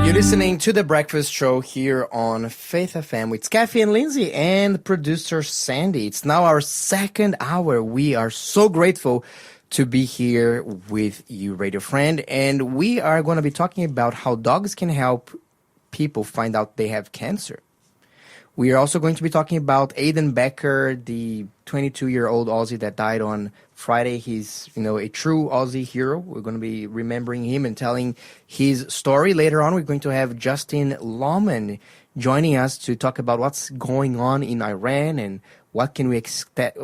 You're listening to The Breakfast Show here on Faith FM with Skafy and Lindsay and producer Sandy. It's now our second hour. We are so grateful to be here with you, radio friend. And we are going to be talking about how dogs can help people find out they have cancer. We are also going to be talking about Aiden Becker, the 22-year-old Aussie that died on Friday. He's, a true Aussie hero. We're going to be remembering him and telling his story. Later on, we're going to have Justin Lawman joining us to talk about what's going on in Iran and what can we expect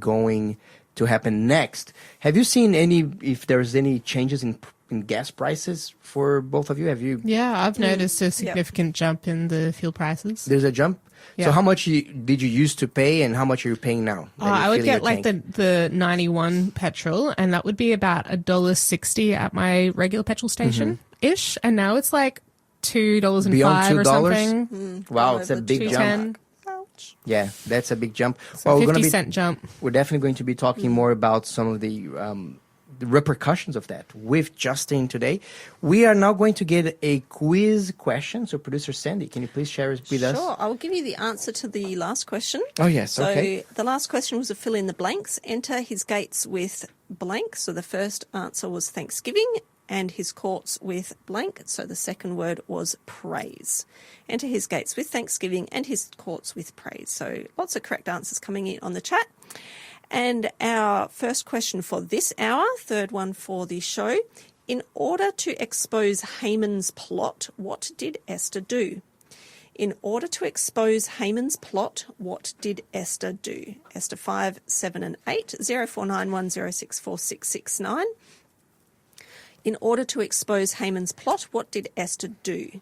going to happen next. Have you seen if there's any changes in gas prices for both of you? Have you? Yeah, I've noticed a significant jump in the fuel prices. There's a jump? Yeah. So how much did you used to pay and how much are you paying now? I would get like the 91 petrol, and that would be about $1.60 at my regular petrol station-ish. And now it's like $2.05 Beyond $2? or something. Wow, it's a big jump. Yeah, that's a big jump. So well, 50-cent jump. We're definitely going to be talking more about some of the repercussions of that with Justin today. We are now going to get a quiz question. So producer Sandy, can you please share it with us? Sure, I will give you the answer to the last question. Oh, yes, okay. So the last question was a fill in the blanks. Enter his gates with blank. So the first answer was Thanksgiving and his courts with blank. So the second word was praise. Enter his gates with Thanksgiving and his courts with praise. So lots of correct answers coming in on the chat. And our first question for this hour, third one for the show, in order to expose Haman's plot, what did Esther do? In order to expose Haman's plot, what did Esther do? Esther 5, 7 and 8, 0491064669. In order to expose Haman's plot, what did Esther do?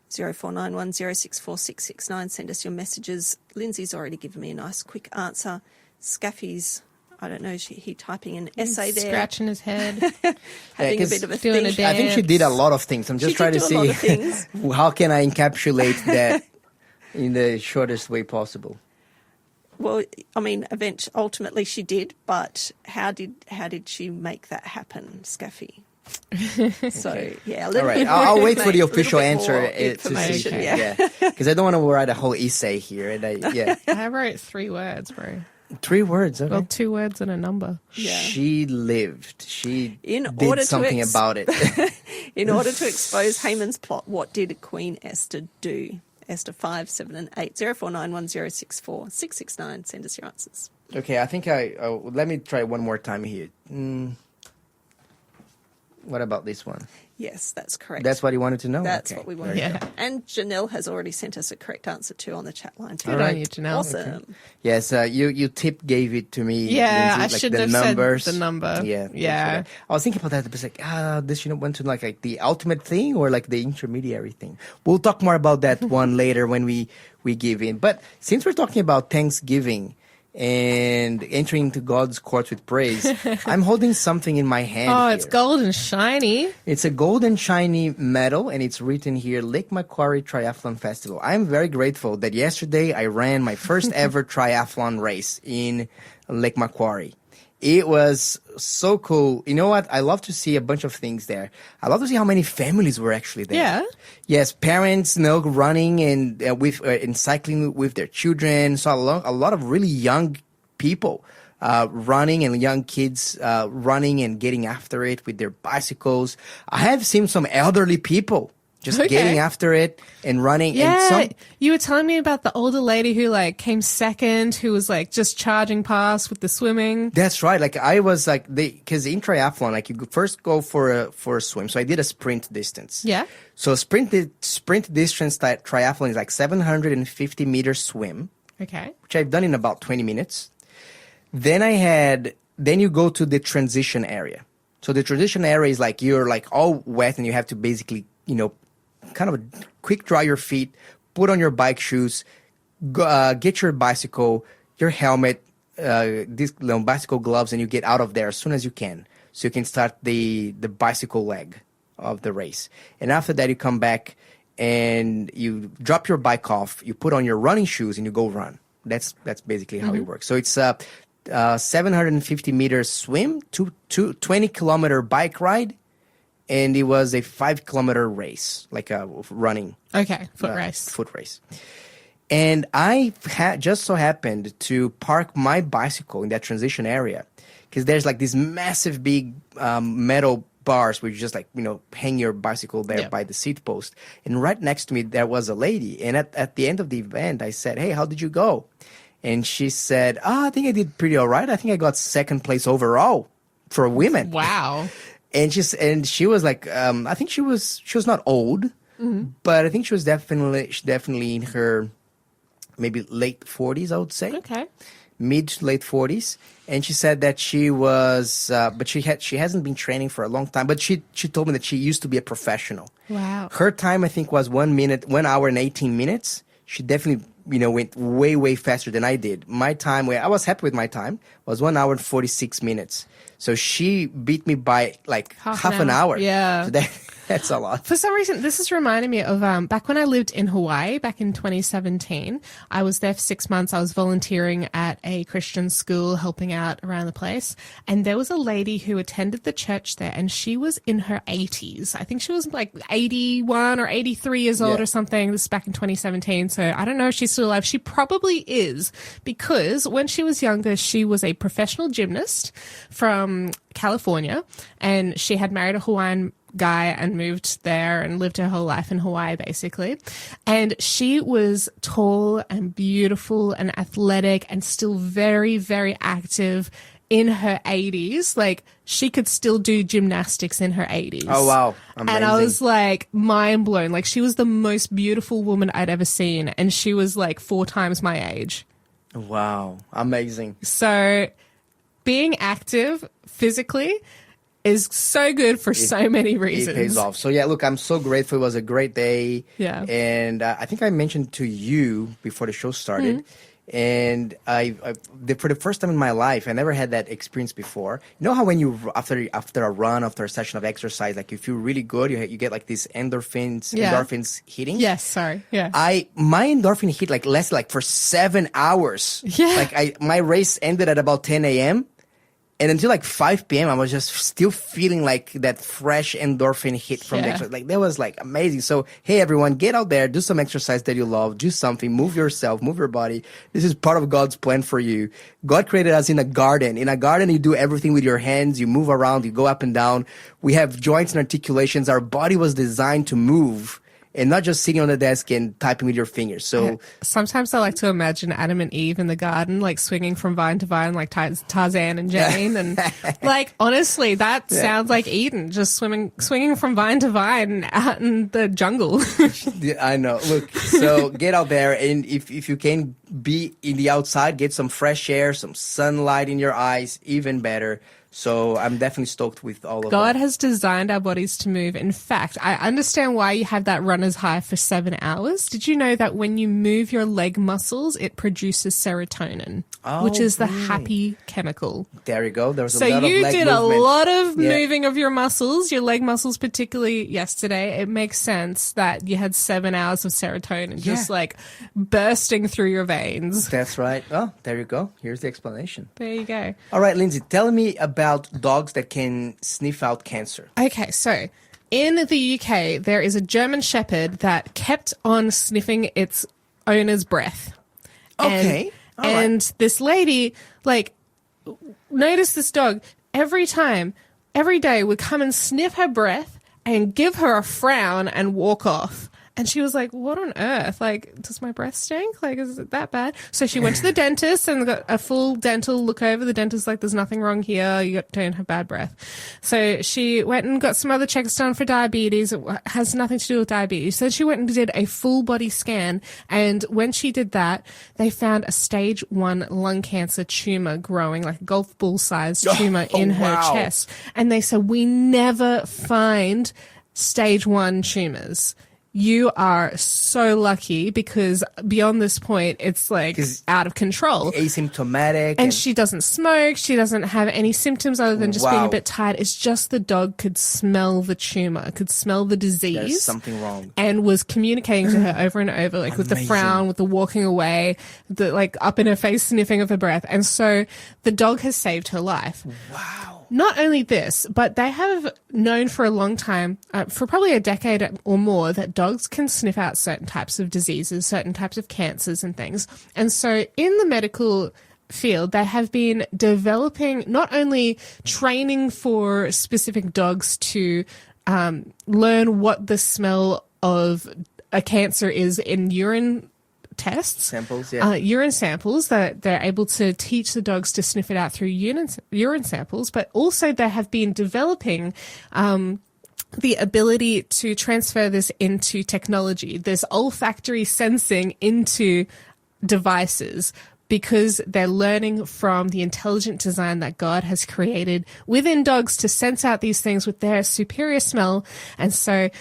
0491064669. Send us your messages. Lindsay's already given me a nice quick answer. Skafy's, I don't know, he typing an essay there. Scratching his head. Having a bit of a doing think. a I think she did a lot of things. I'm just trying to see how can I encapsulate that in the shortest way possible. Well, I mean, ultimately she did, but how did she make that happen, Skafy? So, yeah, a little all right. bit I'll wait for the official answer to see. Yeah, because I don't want to write a whole essay here. And I wrote 3 words, bro. 3 words, okay. Well, 2 words and a number. Yeah. She lived. She did something about it. In order to expose Haman's plot, what did Queen Esther do? Esther 5, 7 and 8, 0491064669. Send us your answers. Okay, I think let me try one more time here. What about this one? Yes, that's correct. That's what you wanted to know? That's okay. what we wanted to know. And Janelle has already sent us a correct answer too on the chat line too. Good on you, Janelle. Awesome. Okay. Yes, you tip gave it to me. Yeah, Lindsay, I should have numbers. said the number. Yeah. I was thinking about that. But it's like, this went to like the ultimate thing or like the intermediary thing. We'll talk more about that one later when we give in. But since we're talking about Thanksgiving and entering into God's court with praise, I'm holding something in my hand. Oh, here. It's gold and shiny. It's a gold and shiny medal, and it's written here, Lake Macquarie Triathlon Festival. I'm very grateful that yesterday I ran my first ever triathlon race in Lake Macquarie. It was so cool. You know what? I love to see a bunch of things there. I love to see how many families were actually there. Yeah. Yes, parents, running and and cycling with their children. So a lot of really young people running and young kids running and getting after it with their bicycles. I have seen some elderly people just getting after it and running. Yeah, and you were telling me about the older lady who came second, who was just charging past with the swimming. That's right. I was because in triathlon, you first go for a swim. So I did a sprint distance. Yeah. So sprint distance triathlon is 750 meter swim. Okay. Which I've done in about 20 minutes. Then you go to the transition area. So the transition area is you're all wet and you have to basically, kind of quick dry your feet, put on your bike shoes, get your bicycle, your helmet, these bicycle gloves, and you get out of there as soon as you can. So you can start the bicycle leg of the race. And after that, you come back and you drop your bike off, you put on your running shoes, and you go run. That's basically how it works. So it's 750 meters swim, 20-kilometer bike ride, and it was a 5-kilometer race, like a running Okay, foot race. foot race. And I just so happened to park my bicycle in that transition area because there's like these massive big metal bars where you just like, hang your bicycle there by the seat post. And right next to me, there was a lady. And at the end of the event, I said, "Hey, how did you go?" And she said, "I think I did pretty all right. I think I got second place overall for women." Wow. And she was like, I think she was not old, but I think she was definitely in her maybe late 40s, I would say. Okay. Mid to late 40s. And she said that she was, but she hasn't been training for a long time. But she told me that she used to be a professional. Wow. Her time, I think, was 1 hour and 18 minutes. She definitely, went way, way faster than I did. My time, where I was happy with my time, was 1 hour and 46 minutes. So she beat me by like half an hour. Yeah. So that's a lot. For some reason, this is reminding me of back when I lived in Hawaii back in 2017. I was there for 6 months. I was volunteering at a Christian school, helping out around the place. And there was a lady who attended the church there, and she was in her 80s. I think she was like 81 or 83 years old or something. This is back in 2017. So I don't know if she's still alive. She probably is, because when she was younger, she was a professional gymnast from California, and she had married a Hawaiian guy and moved there and lived her whole life in Hawaii, basically. And she was tall and beautiful and athletic and still very, very active in her 80s. Like, she could still do gymnastics in her 80s. Oh, wow. Amazing. And I was like mind blown. Like, she was the most beautiful woman I'd ever seen, and she was like 4 times my age. Wow. Amazing. So being active physically is so good for so many reasons. It pays off. So yeah, look, I'm so grateful. It was a great day. Yeah. And I think I mentioned to you before the show started, and for the first time in my life, I never had that experience before. You know how when you after a run, after a session of exercise, like you feel really good, you get like these endorphins hitting. Yes, sorry. Yeah. My endorphin hit like lasted like for 7 hours. Yeah. Like my race ended at about 10 a.m. And until like 5 p.m., I was just still feeling like that fresh endorphin hit from the exercise. Like, that was like amazing. So, hey, everyone, get out there, do some exercise that you love, do something, move yourself, move your body. This is part of God's plan for you. God created us in a garden. In a garden, you do everything with your hands. You move around, you go up and down. We have joints and articulations. Our body was designed to move, and not just sitting on the desk and typing with your fingers. So sometimes I like to imagine Adam and Eve in the garden, like swinging from vine to vine, like Tarzan and Jane. And like, honestly, that sounds like Eden, just swinging from vine to vine out in the jungle. Yeah, I know. Look, so get out there, and if you can be in the outside, get some fresh air, some sunlight in your eyes, even better. So I'm definitely stoked with all of that. God has designed our bodies to move. In fact, I understand why you have that runner's high for 7 hours. Did you know that when you move your leg muscles, it produces serotonin, which is the happy chemical? There you go. There was So a lot of you leg did movement. a lot of moving of your muscles, your leg muscles, particularly yesterday. It makes sense that you had 7 hours of serotonin just like bursting through your veins. That's right. Oh, there you go. Here's the explanation. There you go. All right, Lindsay, tell me about dogs that can sniff out cancer. Okay, so in the UK, there is a German Shepherd that kept on sniffing its owner's breath. Okay. And this lady, like, noticed this dog every day would come and sniff her breath and give her a frown and walk off. And she was like, what on earth? Like, does my breath stink? Like, is it that bad? So she went to the dentist and got a full dental look over. The dentist's like, there's nothing wrong here. You don't have bad breath. So she went and got some other checks done for diabetes. It has nothing to do with diabetes. So she went and did a full body scan. And when she did that, they found a stage 1 lung cancer tumor growing, like a golf ball sized tumor in her chest. And they said, we never find stage 1 tumors. You are so lucky, because beyond this point, it's like out of control. Asymptomatic. And she doesn't smoke. She doesn't have any symptoms other than just being a bit tired. It's just the dog could smell the tumor, could smell the disease. There's something wrong. And was communicating to her over and over, like with the frown, with the walking away, the like up in her face sniffing of her breath. And so the dog has saved her life. Wow. Not only this, but they have known for a long time, for probably a decade or more, that dogs can sniff out certain types of diseases, certain types of cancers and things. And so in the medical field, they have been developing not only training for specific dogs to learn what the smell of a cancer is in urine tests, urine samples, that they're able to teach the dogs to sniff it out through urine samples, but also they have been developing the ability to transfer this into technology, this olfactory sensing into devices, because they're learning from the intelligent design that God has created within dogs to sense out these things with their superior smell. And so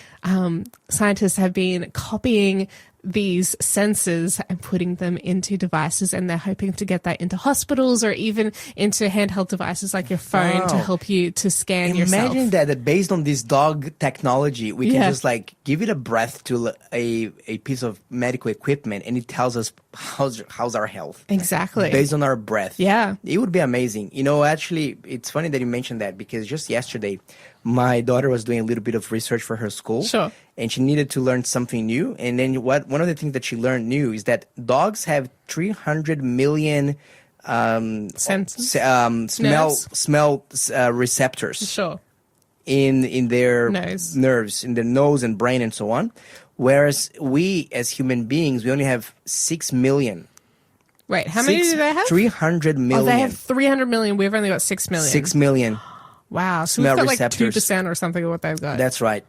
scientists have been copying these sensors and putting them into devices, and they're hoping to get that into hospitals or even into handheld devices like your phone to help you to scan yourself. Imagine that based on this dog technology, we can just like give it a breath to a piece of medical equipment, and it tells us how's our health. Exactly. Based on our breath. Yeah. It would be amazing. You know, actually, it's funny that you mentioned that, because just yesterday, my daughter was doing a little bit of research for her school. Sure. And she needed to learn something new. And then one of the things that she learned new is that dogs have 300 million smell receptors. Sure. In their nerves, in the nose and brain and so on. Whereas we as human beings, we only have 6 million. Wait, how many do they have? 300 million. Oh, they have 300 million. We've only got 6 million. 6 million. Wow. So we've got like 2% or something of what they've got. That's right.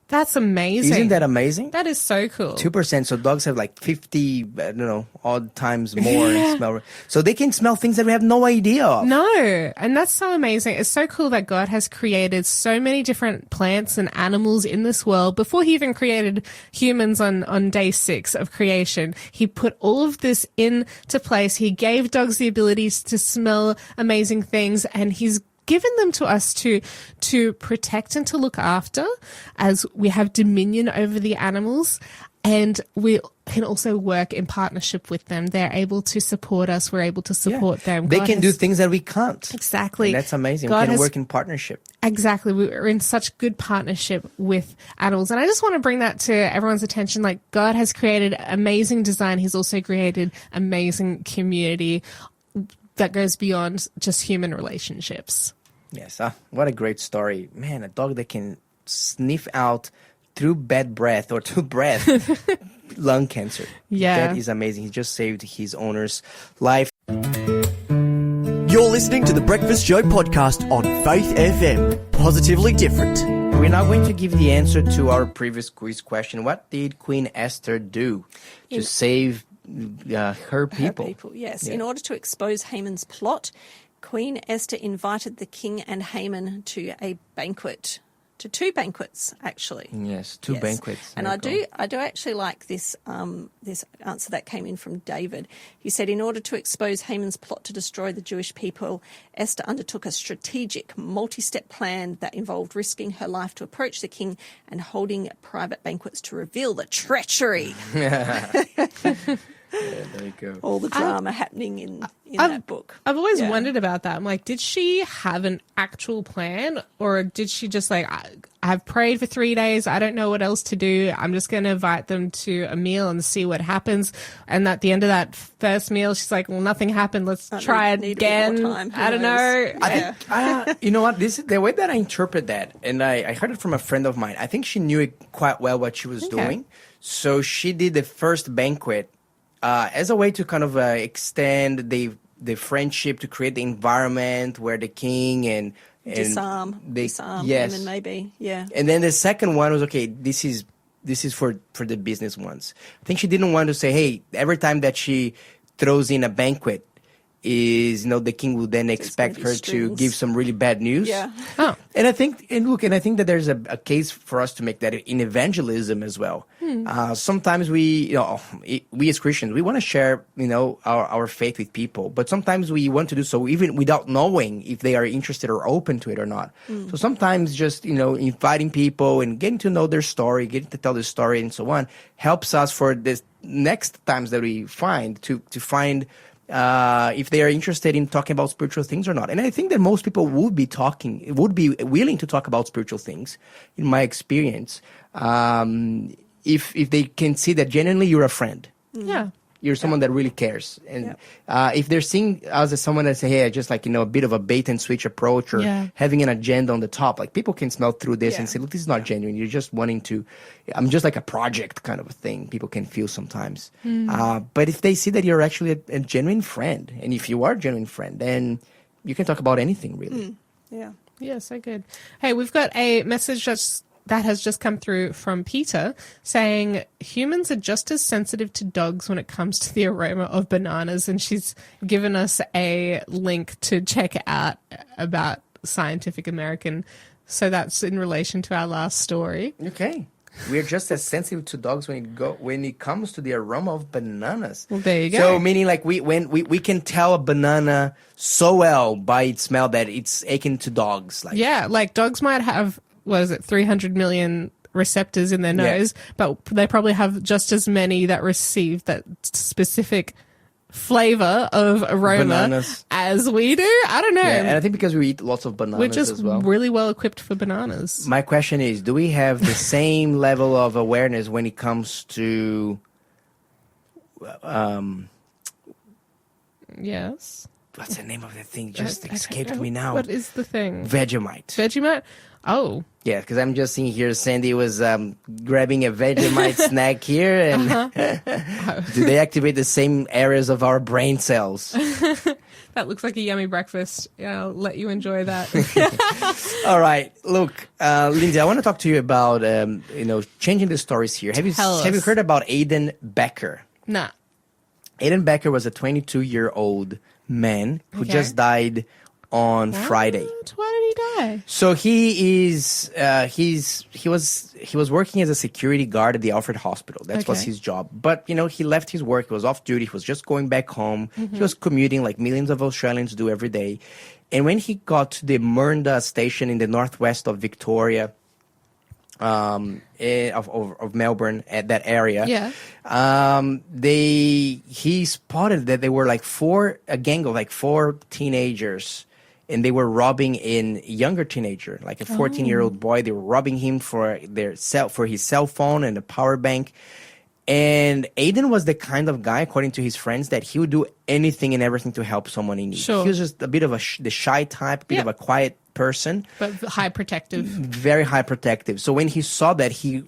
That's amazing. Isn't that amazing? That is so cool. 2%. So dogs have like 50, I don't know, odd times more smell. So they can smell things that we have no idea of. No. And that's so amazing. It's so cool that God has created so many different plants and animals in this world. Before he even created humans on day 6 of creation, he put all of this into place. He gave dogs the abilities to smell amazing things, and he's given them to us to protect and to look after as we have dominion over the animals. And we can also work in partnership with them. They're able to support us. We're able to support them. They can do things that we can't. Exactly. And that's amazing. We can work in partnership. Exactly. We're in such good partnership with animals. And I just want to bring that to everyone's attention. Like, God has created amazing design. He's also created amazing community that goes beyond just human relationships. Yes. What a great story. Man, a dog that can sniff out through bad breath or through breath lung cancer. Yeah. That is amazing. He just saved his owner's life. You're listening to the Breakfast Show podcast on Faith FM. Positively different. We're now going to give the answer to our previous quiz question. What did Queen Esther do to save her people? Yes. In order to expose Haman's plot, Queen Esther invited the king and Haman to a banquet, to 2 banquets, actually. Yes, 2 banquets. And I do actually like this this answer that came in from David. He said, in order to expose Haman's plot to destroy the Jewish people, Esther undertook a strategic, multi-step plan that involved risking her life to approach the king and holding private banquets to reveal the treachery. Yeah, there you go. All the drama happening in that book. I've always wondered about that. I'm like, did she have an actual plan, or did she just like, I've prayed for 3 days, I don't know what else to do, I'm just going to invite them to a meal and see what happens. And at the end of that first meal, she's like, well, nothing happened, let's try it again. I don't know. I think, you know what, this is the way that I interpret that, and I heard it from a friend of mine. I think she knew it quite well what she was doing. So she did the first banquet as a way to kind of extend the friendship, to create the environment where the king and disarm Haman, maybe, And then the second one was, okay, this is for the business ones. I think she didn't want to say, hey, every time that she throws in a banquet, the king will then expect her to give some really bad news. Yeah. Oh. And I think that there's a case for us to make that in evangelism as well. Sometimes we as Christians, we want to share, our faith with people, but sometimes we want to do so even without knowing if they are interested or open to it or not. So sometimes just, inviting people and getting to know their story, getting to tell their story and so on, helps us for this next times that we find to find if they are interested in talking about spiritual things or not. And I think that most people would be willing to talk about spiritual things, in my experience, if they can see that genuinely you're a friend. Yeah. You're someone that really cares. And if they're seeing us as someone that say, hey, just like, a bit of a bait and switch approach or having an agenda on the top, like people can smell through this and say, look, this is not genuine. You're just wanting to, I'm just like a project kind of a thing. People can feel sometimes. But if they see that you're actually a genuine friend, and if you are a genuine friend, then you can talk about anything really. Yeah. Yeah, so good. Hey, we've got a message that has just come through from Peter saying humans are just as sensitive to dogs when it comes to the aroma of bananas. And she's given us a link to check out about Scientific American. So that's in relation to our last story. Okay. We're just as sensitive to dogs when it comes to the aroma of bananas. Well, there you go. So meaning like we can tell a banana so well by its smell that it's akin to dogs. Like like dogs might have, 300 million receptors in their nose, but they probably have just as many that receive that specific flavor of aroma bananas as we do. I don't know. Yeah, and I think because we eat lots of bananas We're just as well. really well equipped for bananas. My question is, do we have the same level of awareness when it comes to Yes. what's the name of the thing? Just escaped me now. What is the thing? Vegemite. Vegemite? Oh. Yeah, because I'm just seeing here Sandy was grabbing a Vegemite snack here, and do they activate the same areas of our brain cells? That looks like a yummy breakfast. Yeah, I'll let you enjoy that. All right, look, Lindsay, I want to talk to you about changing the stories here. Have you heard about Aiden Becker? Nah. Aiden Becker was a 22-year-old man who just died on Friday. Why did he die? So he was working as a security guard at the Alfred Hospital. That was his job. But he left his work. He was off duty. He was just going back home. He was commuting like millions of Australians do every day. And when he got to the Mernda station in the northwest of Victoria, of Melbourne, at that area, he spotted that they were like a gang of like four teenagers, and they were robbing a younger teenager, like a 14-year-old boy. They were robbing him for his cell phone and a power bank. And Aiden was the kind of guy, according to his friends, that he would do anything and everything to help someone in need. Sure. He was just a bit of the shy type, a bit of a quiet person, but high protective, very high protective. So when he saw that, he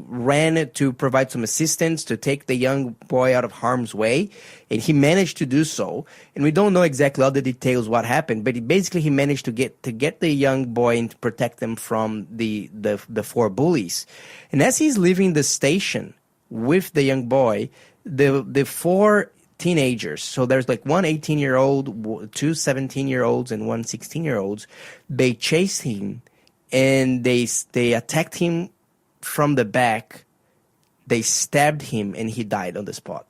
ran to provide some assistance to take the young boy out of harm's way, and he managed to do so. And we don't know exactly all the details what happened, but he managed to get the young boy and to protect them from the four bullies. And as he's leaving the station with the young boy, the four teenagers, so there's like one 18-year-old, two 17-year-olds, and one 16-year-olds, they chased him and they attacked him from the back. They stabbed him and he died on the spot.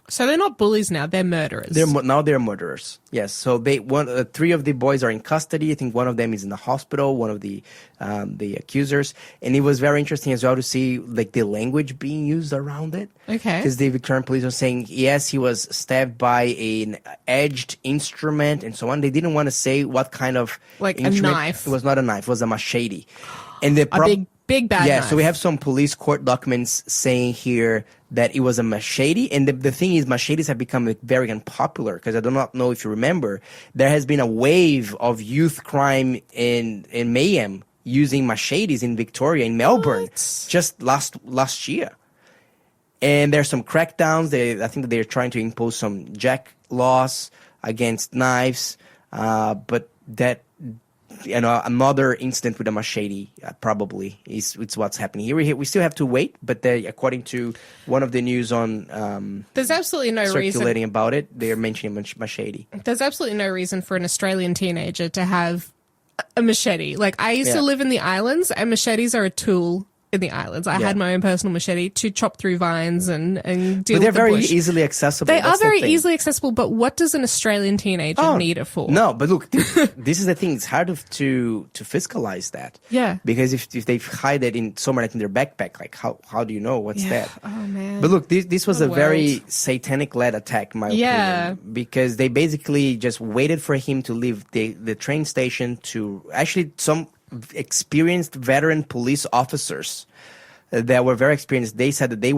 So they're not bullies now; they're murderers. Now they're murderers. Yes. So three of the boys are in custody. I think one of them is in the hospital. One of the accusers, and it was very interesting as well to see like the language being used around it. Okay. Because the Victorian police were saying yes, he was stabbed by an edged instrument and so on. They didn't want to say what kind of instrument. A knife. It was not a knife. It was a machete. And Big bad knife. So we have some police court documents saying here that it was a machete. And the thing is, machetes have become very unpopular because I do not know if you remember, there has been a wave of youth crime and mayhem using machetes in Victoria, in Melbourne, just last year. And there's some crackdowns. I think that they're trying to impose some jack laws against knives. But that, another incident with a machete probably it's what's happening here. We still have to wait, but according to one of the news on there's absolutely no circulating reason about it, they are mentioning machete. There's absolutely no reason for an Australian teenager to have a machete. Like I used to live in the islands, and machetes are a tool in the islands. I Yeah. had my own personal machete to chop through vines and deal But they're with the very bush. easily accessible. They That's are the very thing. easily accessible, but what does an Australian teenager need it for? No, but look, this is the thing. It's hard to fiscalize that. Yeah. Because if they hide it in somewhere like in their backpack, like how do you know what's Yeah. that? Oh, man. But look, this was What a a very world. satanic-led attack, in my Yeah. opinion. Because they basically just waited for him to leave the train station to actually some experienced veteran police officers that were very experienced. They said that they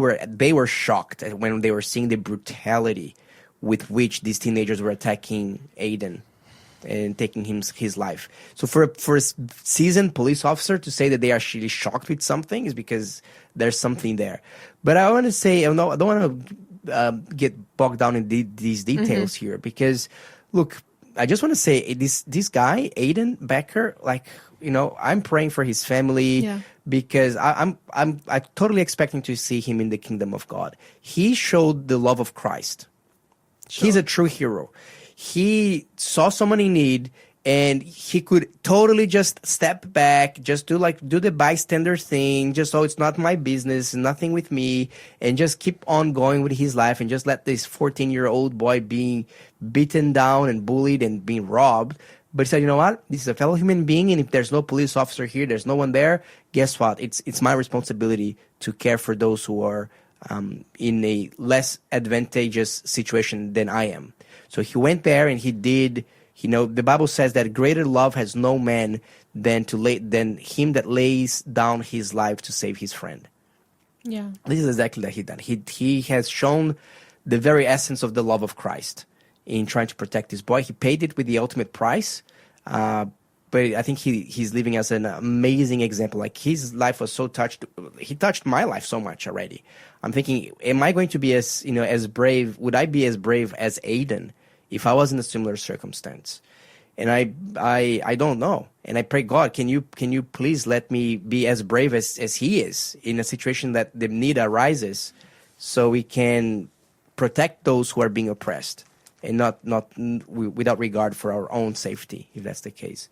were shocked when they were seeing the brutality with which these teenagers were attacking Aiden and taking his life. So for a seasoned police officer to say that they are actually shocked with something is because there's something there. But I want to say, I don't want to get bogged down in these details here, because look, I just want to say this guy Aiden Becker, like, you know, I'm praying for his family. Yeah. Because I'm totally expecting to see him in the kingdom of God. He showed the love of Christ. Sure. He's a true hero. He saw someone in need, and he could totally just step back, just do the bystander thing, just, oh, it's not my business, nothing with me, and just keep on going with his life and just let this 14-year-old boy being beaten down and bullied and being robbed. But he said, you know what? This is a fellow human being, and if there's no police officer here, there's no one there, guess what? It's my responsibility to care for those who are in a less advantageous situation than I am. So he went there and he did. You know, the Bible says that greater love has no man than him that lays down his life to save his friend. Yeah. This is exactly what he done. He has shown the very essence of the love of Christ in trying to protect this boy. He paid it with the ultimate price, but I think he's living as an amazing example. Like, his life was so touched. He touched my life so much already. I'm thinking, am I going to be as brave? Would I be as brave as Aiden if I was in a similar circumstance? And I don't know. And I pray, God, can you please let me be as brave as he is in a situation that the need arises, so we can protect those who are being oppressed, and not without regard for our own safety, if that's the case.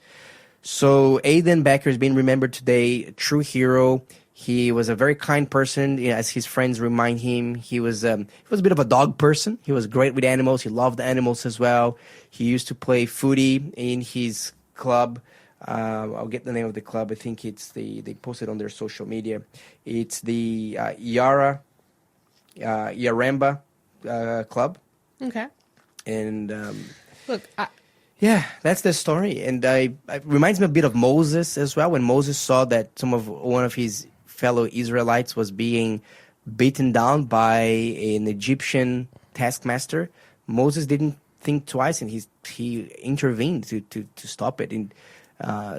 So Aiden Becker is being remembered today, a true hero. He was a very kind person, as his friends remind him. He was a bit of a dog person. He was great with animals. He loved animals as well. He used to play footy in his club. I'll get the name of the club. I think they posted on their social media. It's the Yaramba club. Okay. And Look, yeah, that's the story. And it reminds me a bit of Moses as well. When Moses saw that one of his fellow Israelites was being beaten down by an Egyptian taskmaster, Moses didn't think twice, and he intervened to stop it. And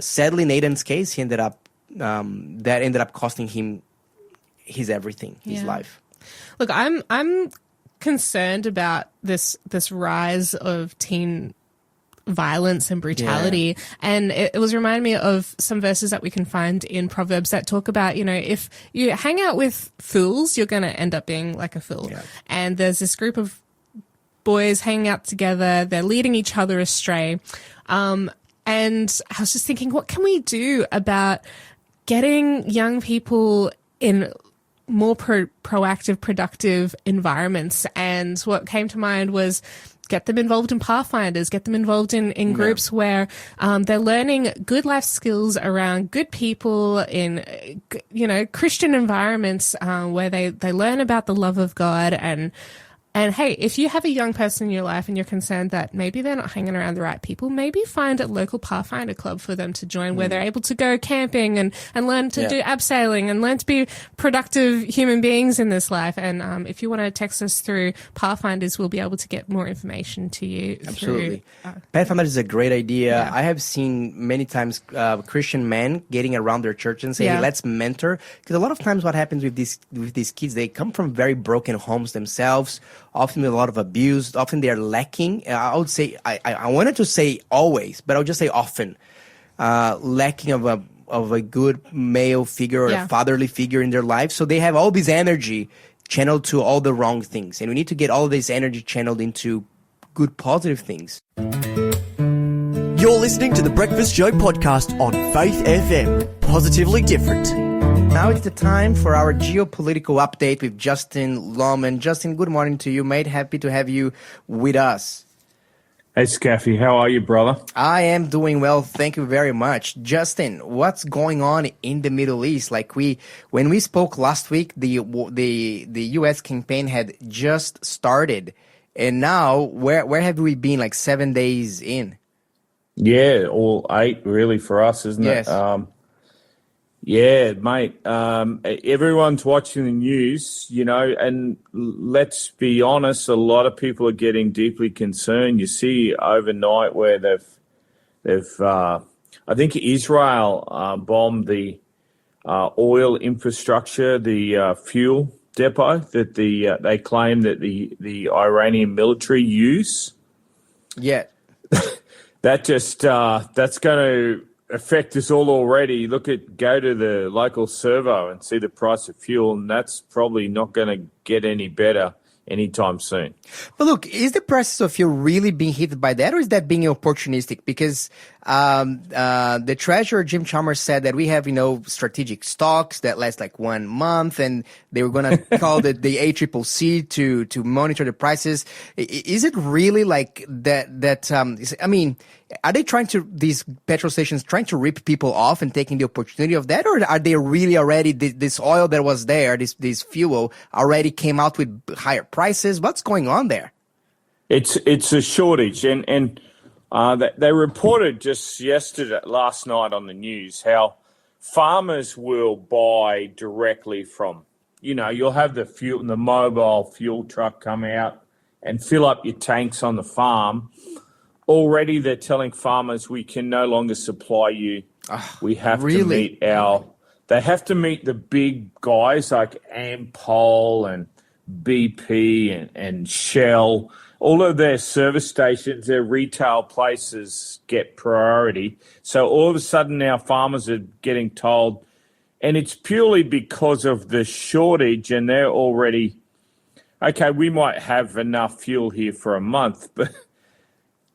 sadly, in Aiden's case, that ended up costing him his everything, his life. Look, I'm concerned about this rise of teen violence and brutality, and it was reminding me of some verses that we can find in Proverbs that talk about, if you hang out with fools, you're going to end up being like a fool. Yeah. And there's this group of boys hanging out together, they're leading each other astray, and I was just thinking, what can we do about getting young people in more proactive, productive environments? And what came to mind was get them involved in Pathfinders, get them involved in groups where they're learning good life skills around good people in, Christian environments where they learn about the love of God. And hey, if you have a young person in your life and you're concerned that maybe they're not hanging around the right people, maybe find a local Pathfinder club for them to join where they're able to go camping and learn to do abseiling and learn to be productive human beings in this life. And if you want to text us through Pathfinders, we'll be able to get more information to you. Absolutely. Pathfinders is a great idea. Yeah. I have seen many times Christian men getting around their church and saying, hey, let's mentor. Because a lot of times what happens with these kids, they come from very broken homes themselves, often with a lot of abuse. Often they're lacking. I would say, I wanted to say always, but I'll just say often, lacking of a good male figure or a fatherly figure in their life. So they have all this energy channeled to all the wrong things. And we need to get all this energy channeled into good, positive things. You're listening to the Breakfast Show podcast on Faith FM. Positively different. Now it's the time for our geopolitical update with Justin Lohman. Justin, good morning to you, mate. Happy to have you with us. Hey, Skafy, how are you, brother? I am doing well, thank you very much. Justin, what's going on in the Middle East? When we spoke last week, the U.S. campaign had just started, and now where have we been? 7 days in? Yeah, all 8 really for us, isn't Yes. it? Yeah, mate. Everyone's watching the news, and let's be honest, a lot of people are getting deeply concerned. You see overnight where they've I think Israel bombed the oil infrastructure, the fuel depot that they claim that the Iranian military use. Yeah. That's going to affect us all already. Go to the local servo and see the price of fuel, and that's probably not going to get any better anytime soon. But look, is the prices of fuel really being hit by that, or is that being opportunistic? Because the treasurer, Jim Chalmers, said that we have, strategic stocks that last 1 month, and they were going to call the ACCC to monitor the prices. Is it really like that? Are they these petrol stations trying to rip people off and taking the opportunity of that, or are they really already this oil that was there, this fuel already came out with higher prices? What's going on there? It's a shortage, and they reported just last night on the news how farmers will buy directly from, you'll have the mobile fuel truck come out and fill up your tanks on the farm. Already they're telling farmers we can no longer supply you. We have to meet they have to meet the big guys like Ampol and BP and Shell. All of their service stations, their retail places get priority. So all of a sudden now farmers are getting told, and it's purely because of the shortage, and they're already, okay, we might have enough fuel here for a month, but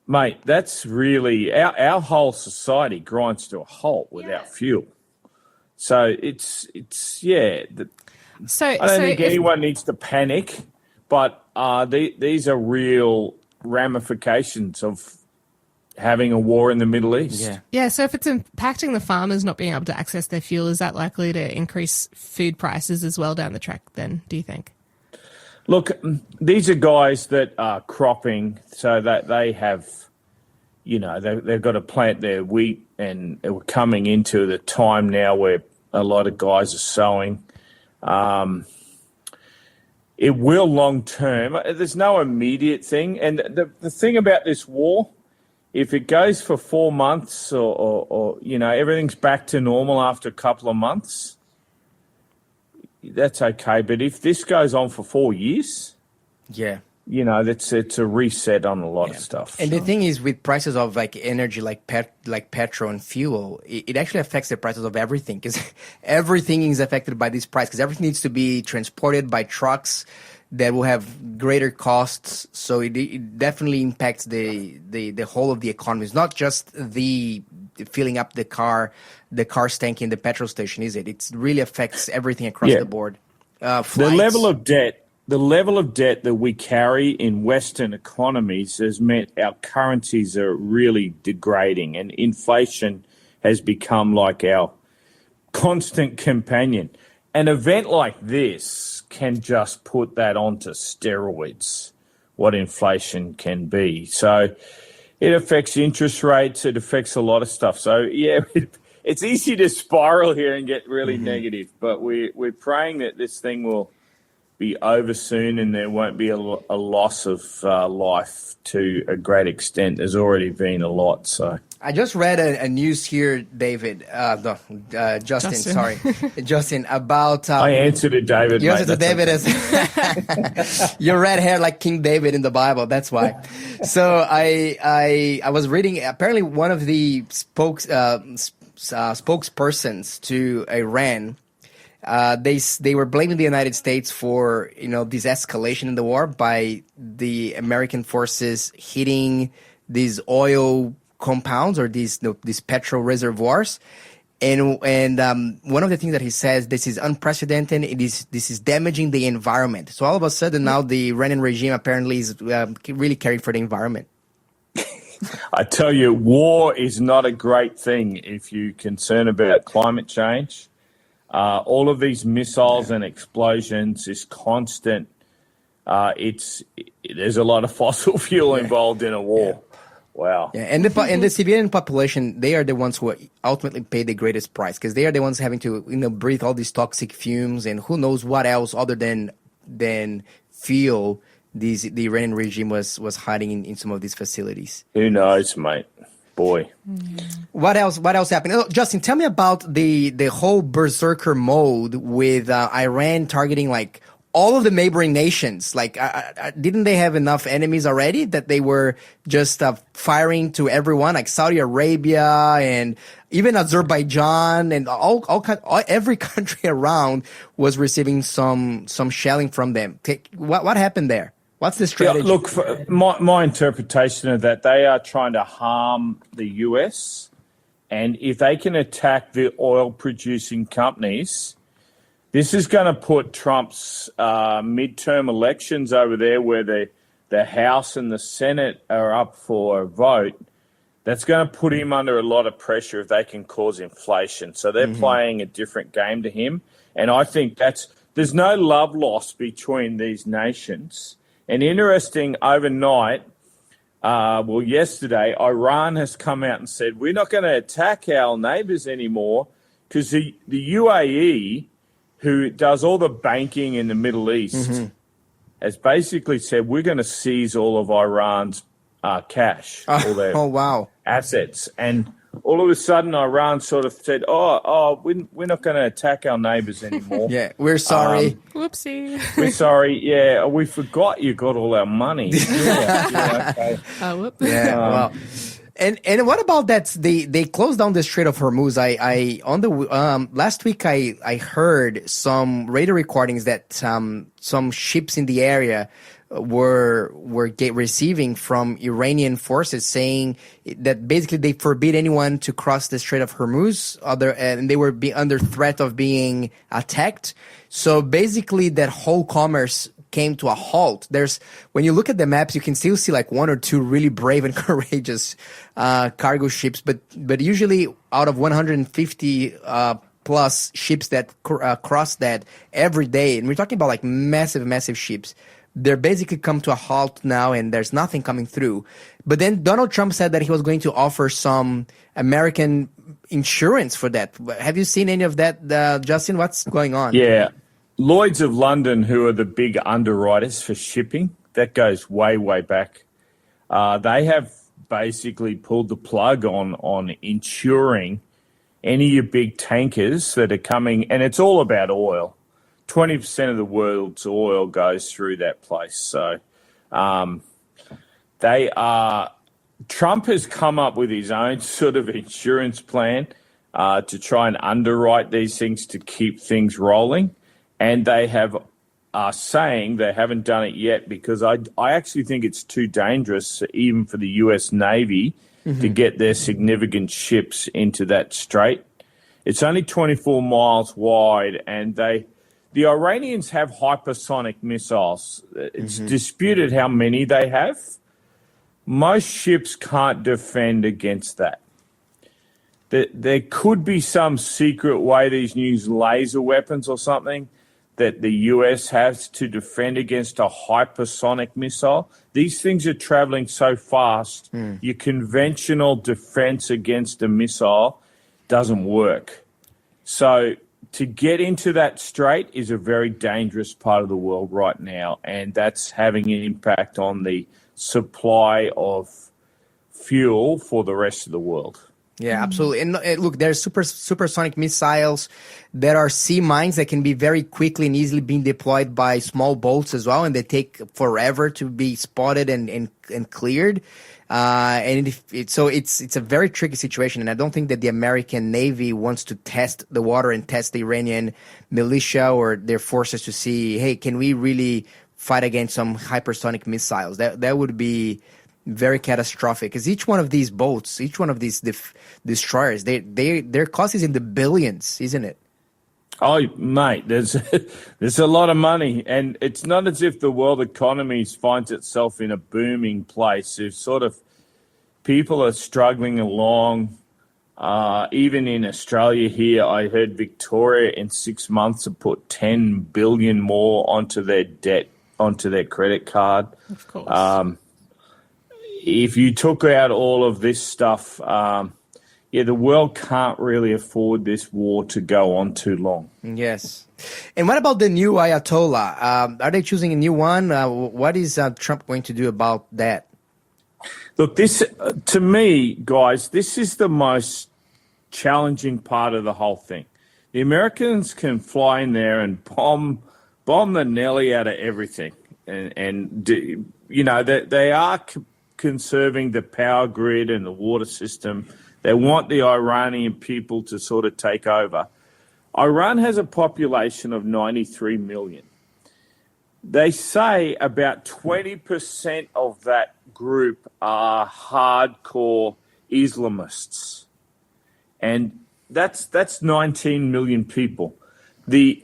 mate, that's really our whole society grinds to a halt without fuel. So it's I don't think anyone needs to panic, but these are real ramifications of having a war in the Middle East. Yeah. So if it's impacting the farmers not being able to access their fuel, is that likely to increase food prices as well down the track? Then, do you think? Look, these are guys that are cropping, so that they have, they've got to plant their wheat, and we're coming into the time now where a lot of guys are sowing. It will long term. There's no immediate thing, and the thing about this war, if it goes for 4 months or everything's back to normal after a couple of months, that's okay. But if this goes on for 4 years, it's a reset on a lot of stuff. And the thing is, with prices of energy, like petrol and fuel, it actually affects the prices of everything, because everything is affected by this price, because everything needs to be transported by trucks that will have greater costs. So it definitely impacts the whole of the economy. It's not just the filling up the car's tank in the petrol station, is it? It really affects everything across the board. The level of debt that we carry in Western economies has meant our currencies are really degrading, and inflation has become like our constant companion. An event like this can just put that onto steroids, what inflation can be. So it affects interest rates. It affects a lot of stuff. So, it's easy to spiral here and get really negative, but we're praying that this thing will be over soon and there won't be a loss of life to a great extent. There's already been a lot. So I just read a news here, David. Justin, sorry, Justin, about. I answered to David. You answered to David as your red hair like King David in the Bible. That's why. So I was reading. Apparently, one of the spokespersons to Iran. They were blaming the United States for this escalation in the war by the American forces hitting these oil compounds or these petrol reservoirs, And one of the things that he says, this is unprecedented. This is damaging the environment. So all of a sudden now the Iranian regime apparently is really caring for the environment. I tell you, war is not a great thing if you're concerned about climate change. All of these missiles and explosions, this constant. There's a lot of fossil fuel involved in a war. Yeah. Wow. Yeah, and the civilian population, they are the ones who ultimately pay the greatest price, because they are the ones having to breathe all these toxic fumes and who knows what else other than fuel the Iranian regime was hiding in some of these facilities. Who knows, mate? Boy. What else happened? Oh, Justin, tell me about the whole berserker mode with Iran targeting like all of the neighboring nations. Like, didn't they have enough enemies already that they were just firing to everyone, like Saudi Arabia and even Azerbaijan and every country around was receiving some shelling from them. What happened there? What's the strategy? Yeah, look, my interpretation of that, they are trying to harm the US, and if they can attack the oil-producing companies, this is going to put Trump's midterm elections over there where the House and the Senate are up for a vote. That's going to put him under a lot of pressure if they can cause inflation. So they're playing a different game to him. And I think there's no love lost between these nations. And interesting, overnight, yesterday, Iran has come out and said, we're not going to attack our neighbours anymore because the UAE, who does all the banking in the Middle East, has basically said, we're going to seize all of Iran's cash, all their assets. And all of a sudden, Iran sort of said, we're not going to attack our neighbours anymore. Yeah, we're sorry. Whoopsie. We're sorry. Yeah, we forgot you got all our money. Okay. Well. And what about that? They closed down the Strait of Hormuz. Last week I heard some radio recordings that some ships in the area were receiving from Iranian forces saying that basically they forbid anyone to cross the Strait of Hormuz, and they were under threat of being attacked. So basically that whole commerce came to a halt. When you look at the maps, you can still see like one or two really brave and courageous cargo ships, but usually out of 150 plus ships that cross that every day, and we're talking about like massive ships, they're basically come to a halt now, and there's nothing coming through. But then Donald Trump said that he was going to offer some American insurance for that. Have you seen any of that, Justin? What's going on? Yeah. Lloyd's of London, who are the big underwriters for shipping, that goes way, way back. They have basically pulled the plug on insuring any of your big tankers that are coming, and it's all about oil. 20% of the world's oil goes through that place. So Trump has come up with his own sort of insurance plan to try and underwrite these things to keep things rolling. And they are saying they haven't done it yet because I actually think it's too dangerous, even for the US Navy, to get their significant ships into that strait. It's only 24 miles wide, and the Iranians have hypersonic missiles. It's disputed how many they have. Most ships can't defend against that. There could be some secret way these new laser weapons or something that the US has to defend against a hypersonic missile. These things are traveling so fast, your conventional defense against a missile doesn't work. So to get into that strait is a very dangerous part of the world right now, and that's having an impact on the supply of fuel for the rest of the world. Yeah, absolutely. And look, there's supersonic missiles. There are sea mines that can be very quickly and easily being deployed by small boats as well, and they take forever to be spotted and cleared. So it's a very tricky situation, and I don't think that the American Navy wants to test the water and test the Iranian militia or their forces to see, hey, can we really fight against some hypersonic missiles? That would be very catastrophic. Because each one of these boats, each one of these destroyers, their cost is in the billions, isn't it? Oh, mate, there's a lot of money, and it's not as if the world economy finds itself in a booming place. It's sort of people are struggling along. Even in Australia here, I heard Victoria in 6 months have put 10 billion more onto their debt, onto their credit card. Of course. If you took out all of this stuff, the world can't really afford this war to go on too long. Yes. And what about the new Ayatollah? Are they choosing a new one? What is Trump going to do about that? Look, this, to me, guys, this is the most challenging part of the whole thing. The Americans can fly in there and bomb the Nelly out of everything. And you know, they are conserving the power grid and the water system. They want the Iranian people to sort of take over. Iran has a population of 93 million. They say about 20% of that group are hardcore Islamists. And that's 19 million people. The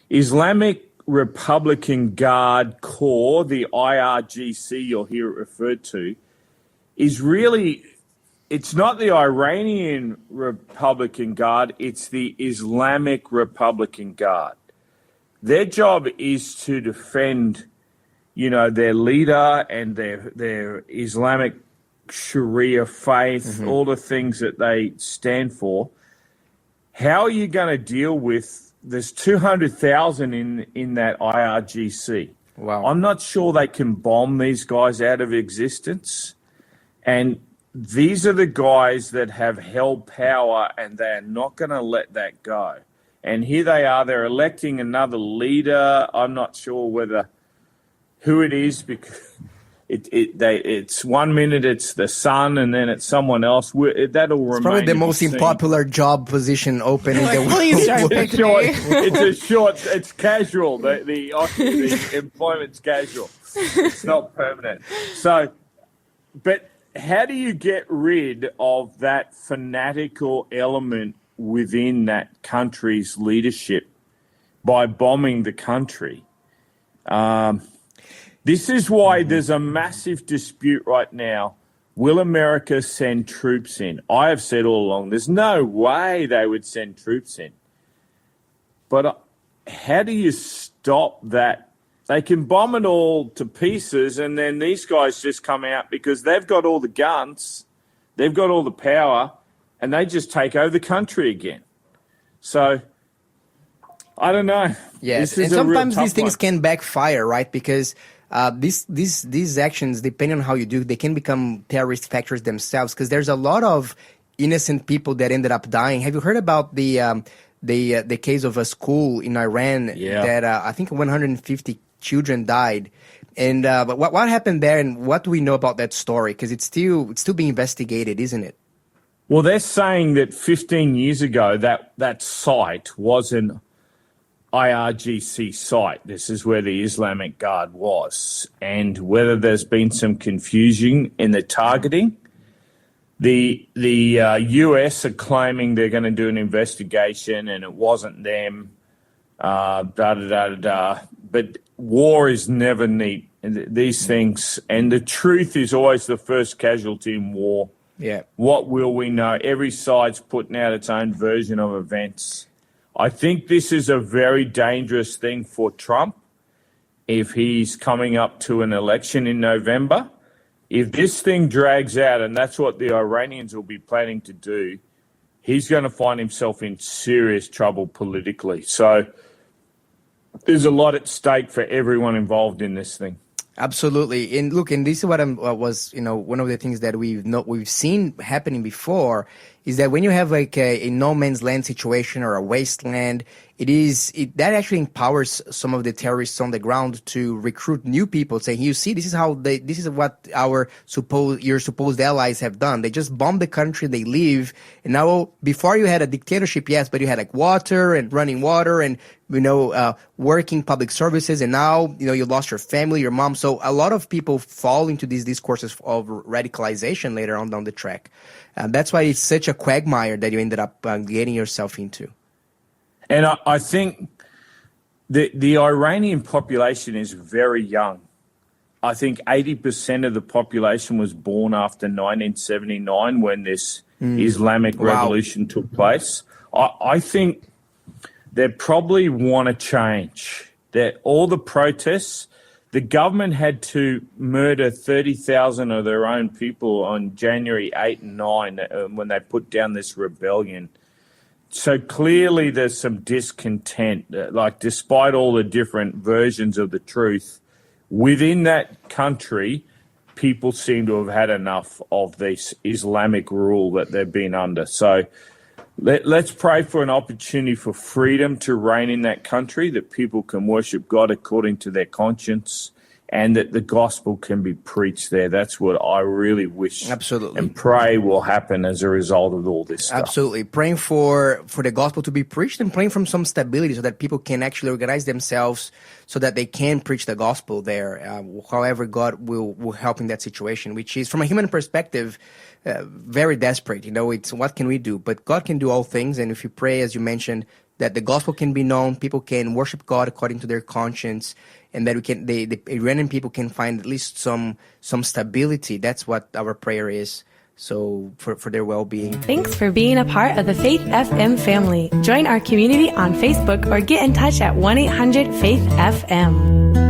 Islamic Republican Guard Corps, the IRGC you'll hear it referred to, is really, it's not the Iranian Republican Guard, it's the Islamic Republican Guard. Their job is to defend, you know, their leader and their Islamic Sharia faith, all the things that they stand for. How are you going to deal with, there's 200,000 in that IRGC. Wow. I'm not sure they can bomb these guys out of existence. And these are the guys that have held power, and they're not going to let that go. And here they are, they're electing another leader. I'm not sure who it is, because it's 1 minute it's the son, and then it's someone else. That'll remain. It's probably the most seen. unpopular job position open in the world. Please don't pick me. It's casual. The employment's casual. It's not permanent. So, but how do you get rid of that fanatical element within that country's leadership by bombing the country? This is why there's a massive dispute right now. Will America send troops in? I have said all along, there's no way they would send troops in. But how do you stop that? They can bomb it all to pieces, and then these guys just come out because they've got all the guns, they've got all the power, and they just take over the country again. So, I don't know. Yes, and sometimes these things can backfire, right? Because these actions, depending on how you do, they can become terrorist factors themselves, because there's a lot of innocent people that ended up dying. Have you heard about the case of a school in Iran that I think 150 children died? And but what happened there, and what do we know about that story? Because it's still being investigated, isn't it? Well, they're saying that 15 years ago that site was an IRGC site. This is where the Islamic Guard was. And whether there's been some confusion in the targeting, the US are claiming they're going to do an investigation and it wasn't them, But war is never neat. These things, and the truth is always the first casualty in war. Yeah. What will we know? Every side's putting out its own version of events. I think this is a very dangerous thing for Trump if he's coming up to an election in November. If this thing drags out, and that's what the Iranians will be planning to do, he's going to find himself in serious trouble politically. So there's a lot at stake for everyone involved in this thing. Absolutely. And look, and this is what was, one of the things that we've seen happening before is that when you have like a no man's land situation or a wasteland, that actually empowers some of the terrorists on the ground to recruit new people, saying, "You see, this is what your supposed allies have done. They just bombed the country they live, and now before you had a dictatorship, yes, but you had like water and running water and working public services, and now you lost your family, your mom." So a lot of people fall into these discourses of radicalization later on down the track. That's why it's such a quagmire that you ended up getting yourself into. And I think the Iranian population is very young. I think 80% of the population was born after 1979 when this Islamic revolution took place. I think they probably want to change. That all the protests, the government had to murder 30,000 of their own people on January 8 and 9 when they put down this rebellion. So clearly there's some discontent, like despite all the different versions of the truth, within that country, people seem to have had enough of this Islamic rule that they've been under. So let's pray for an opportunity for freedom to reign in that country, that people can worship God according to their conscience, and that the gospel can be preached there. That's what I really wish and pray will happen as a result of all this stuff. Absolutely. Praying for the gospel to be preached and praying for some stability so that people can actually organize themselves so that they can preach the gospel there. However, God will help in that situation, which is, from a human perspective, very desperate. It's what can we do? But God can do all things. And if you pray, as you mentioned, that the gospel can be known, people can worship God according to their conscience, and that the Iranian people can find at least some stability. That's what our prayer is. So for their well-being. Thanks for being a part of the Faith FM family. Join our community on Facebook or get in touch at 1-800-FAITH-FM.